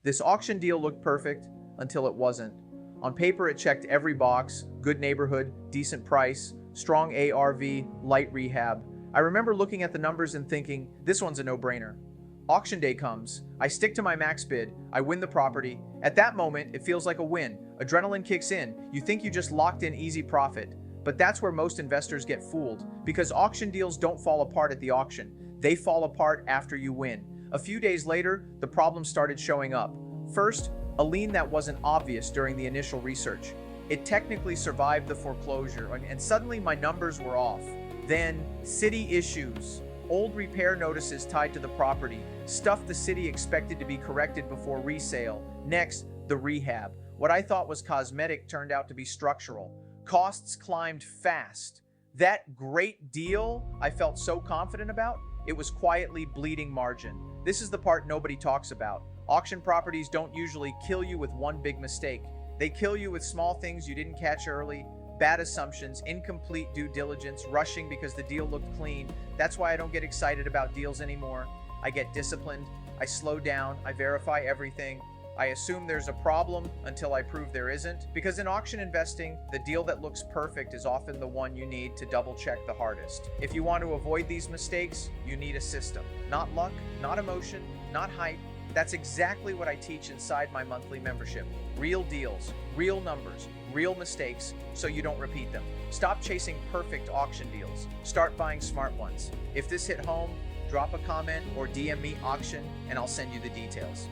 This auction deal looked perfect until it wasn't. On paper, it checked every box: good neighborhood, decent price, strong ARV, light rehab. I remember looking at the numbers and thinking, this one's a no-brainer. Auction day comes. I stick to my max bid. I win the property. At that moment, it feels like a win. Adrenaline kicks in. You think you just locked in easy profit. But that's where most investors get fooled, because auction deals don't fall apart at the auction. They fall apart after you win. A few days later, the problem started showing up. First, a lien that wasn't obvious during the initial research. It technically survived the foreclosure, and suddenly my numbers were off. Then, city issues. Old repair notices tied to the property. Stuff the city expected to be corrected before resale. Next, the rehab. What I thought was cosmetic turned out to be structural. Costs climbed fast. That great deal I felt so confident about, it was quietly bleeding margin. This is the part nobody talks about. Auction properties don't usually kill you with one big mistake. They kill you with small things you didn't catch early, bad assumptions, incomplete due diligence, rushing because the deal looked clean. That's why I don't get excited about deals anymore. I get disciplined, I slow down, I verify everything. I assume there's a problem until I prove there isn't. Because in auction investing, the deal that looks perfect is often the one you need to double check the hardest. If you want to avoid these mistakes, you need a system. Not luck, not emotion, not hype. That's exactly what I teach inside my monthly membership. Real deals, real numbers, real mistakes, so you don't repeat them. Stop chasing perfect auction deals. Start buying smart ones. If this hit home, drop a comment or DM me auction and I'll send you the details.